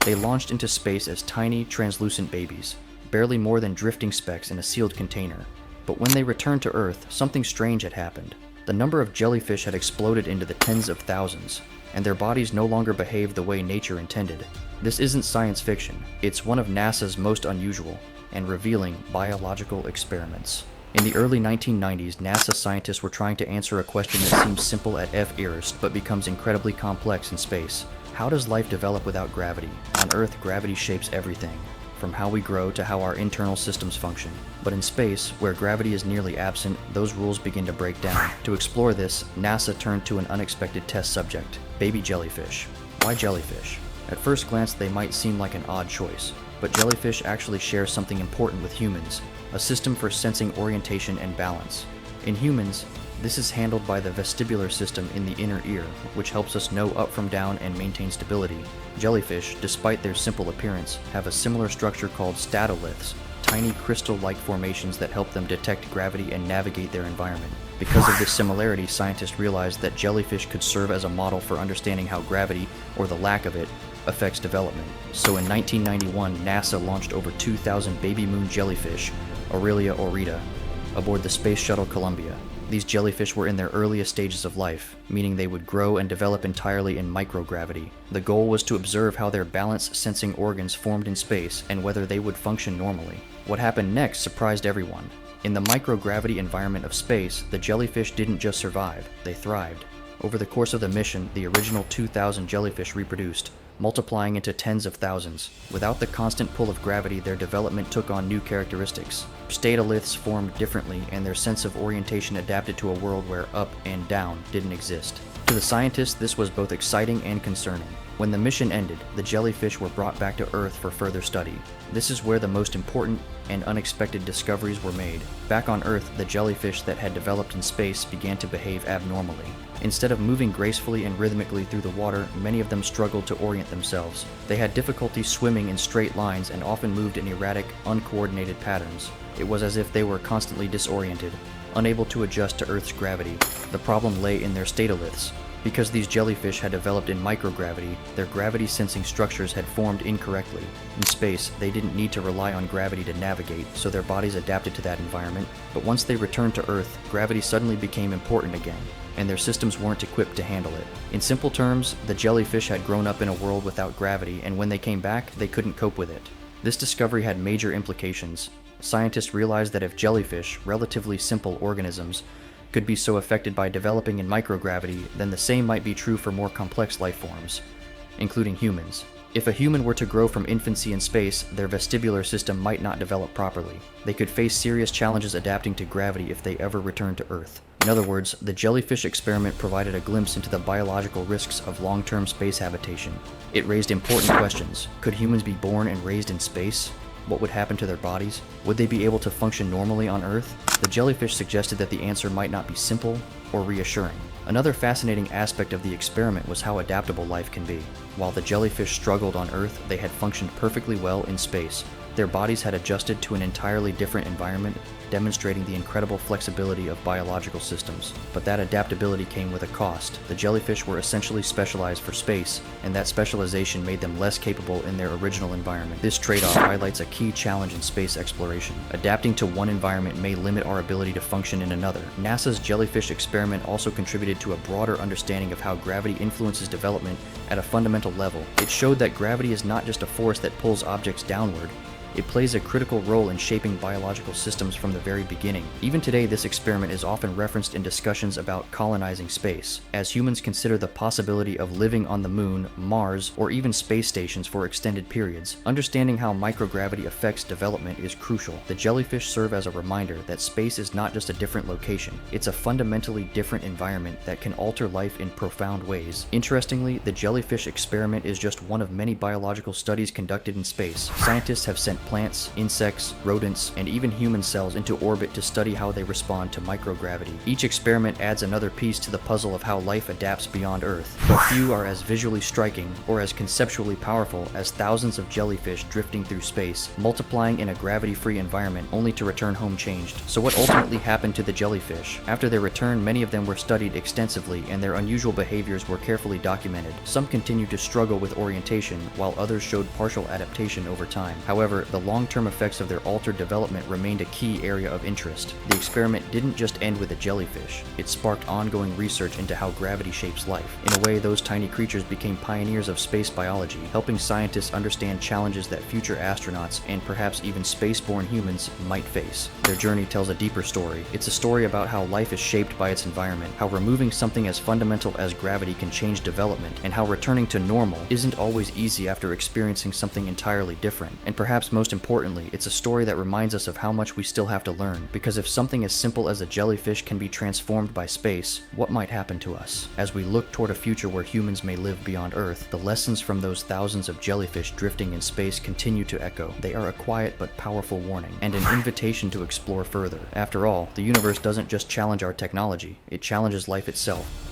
They launched into space as tiny, translucent babies, barely more than drifting specks in a sealed container. But when they returned to Earth, something strange had happened. The number of jellyfish had exploded into the tens of thousands, and their bodies no longer behaved the way nature intended. This isn't science fiction, it's one of NASA's most unusual and revealing biological experiments. In the early 1990s, NASA scientists were trying to answer a question that seems simple at first, but becomes incredibly complex in space. How does life develop without gravity? On Earth, gravity shapes everything, from how we grow to how our internal systems function. But in space, where gravity is nearly absent, those rules begin to break down. To explore this, NASA turned to an unexpected test subject: baby jellyfish. Why jellyfish? At first glance, they might seem like an odd choice, but jellyfish actually share something important with humans: a system for sensing orientation and balance. In humans, this is handled by the vestibular system in the inner ear, which helps us know up from down and maintain stability. Jellyfish, despite their simple appearance, have a similar structure called statoliths, tiny crystal-like formations that help them detect gravity and navigate their environment. Because of this similarity, scientists realized that jellyfish could serve as a model for understanding how gravity, or the lack of it, affects development. So in 1991, NASA launched over 2,000 baby moon jellyfish, Aurelia aurita, aboard the Space Shuttle Columbia. These jellyfish were in their earliest stages of life, meaning they would grow and develop entirely in microgravity. The goal was to observe how their balance-sensing organs formed in space and whether they would function normally. What happened next surprised everyone. In the microgravity environment of space, the jellyfish didn't just survive, they thrived. Over the course of the mission, the original 2,000 jellyfish reproduced, multiplying into tens of thousands. Without the constant pull of gravity, their development took on new characteristics. Statoliths formed differently, and their sense of orientation adapted to a world where up and down didn't exist. To the scientists, this was both exciting and concerning. When the mission ended, the jellyfish were brought back to Earth for further study. This is where the most important and unexpected discoveries were made. Back on Earth, the jellyfish that had developed in space began to behave abnormally. Instead of moving gracefully and rhythmically through the water, many of them struggled to orient themselves. They had difficulty swimming in straight lines and often moved in erratic, uncoordinated patterns. It was as if they were constantly disoriented, unable to adjust to Earth's gravity. The problem lay in their statoliths. Because these jellyfish had developed in microgravity, their gravity-sensing structures had formed incorrectly. In space, they didn't need to rely on gravity to navigate, so their bodies adapted to that environment. But once they returned to Earth, gravity suddenly became important again, and their systems weren't equipped to handle it. In simple terms, the jellyfish had grown up in a world without gravity, and when they came back, they couldn't cope with it. This discovery had major implications. Scientists realized that if jellyfish, relatively simple organisms, could be so affected by developing in microgravity, then the same might be true for more complex life forms, including humans. If a human were to grow from infancy in space, their vestibular system might not develop properly. They could face serious challenges adapting to gravity if they ever returned to Earth. In other words, the jellyfish experiment provided a glimpse into the biological risks of long-term space habitation. It raised important questions. Could humans be born and raised in space? What would happen to their bodies? Would they be able to function normally on Earth? The jellyfish suggested that the answer might not be simple or reassuring. Another fascinating aspect of the experiment was how adaptable life can be. While the jellyfish struggled on Earth, they had functioned perfectly well in space. Their bodies had adjusted to an entirely different environment, demonstrating the incredible flexibility of biological systems. But that adaptability came with a cost. The jellyfish were essentially specialized for space, and that specialization made them less capable in their original environment. This trade-off highlights a key challenge in space exploration. Adapting to one environment may limit our ability to function in another. NASA's jellyfish experiment also contributed to a broader understanding of how gravity influences development at a fundamental level. It showed that gravity is not just a force that pulls objects downward. It plays a critical role in shaping biological systems from the very beginning. Even today, this experiment is often referenced in discussions about colonizing space, as humans consider the possibility of living on the Moon, Mars, or even space stations for extended periods. Understanding how microgravity affects development is crucial. The jellyfish serve as a reminder that space is not just a different location, it's a fundamentally different environment that can alter life in profound ways. Interestingly, the jellyfish experiment is just one of many biological studies conducted in space. Scientists have sent sent plants, insects, rodents, and even human cells into orbit to study how they respond to microgravity. Each experiment adds another piece to the puzzle of how life adapts beyond Earth, but few are as visually striking or as conceptually powerful as thousands of jellyfish drifting through space, multiplying in a gravity-free environment only to return home changed. So what ultimately happened to the jellyfish? After their return, many of them were studied extensively and their unusual behaviors were carefully documented. Some continued to struggle with orientation, while others showed partial adaptation over time. However, the long-term effects of their altered development remained a key area of interest. The experiment didn't just end with a jellyfish. It sparked ongoing research into how gravity shapes life. In a way, those tiny creatures became pioneers of space biology, helping scientists understand challenges that future astronauts and perhaps even space-borne humans might face. Their journey tells a deeper story. It's a story about how life is shaped by its environment, how removing something as fundamental as gravity can change development, and how returning to normal isn't always easy after experiencing something entirely different. And perhaps most importantly, it's a story that reminds us of how much we still have to learn, because if something as simple as a jellyfish can be transformed by space, what might happen to us? As we look toward a future where humans may live beyond Earth, the lessons from those thousands of jellyfish drifting in space continue to echo. They are a quiet but powerful warning, and an invitation to explore further. After all, the universe doesn't just challenge our technology, it challenges life itself.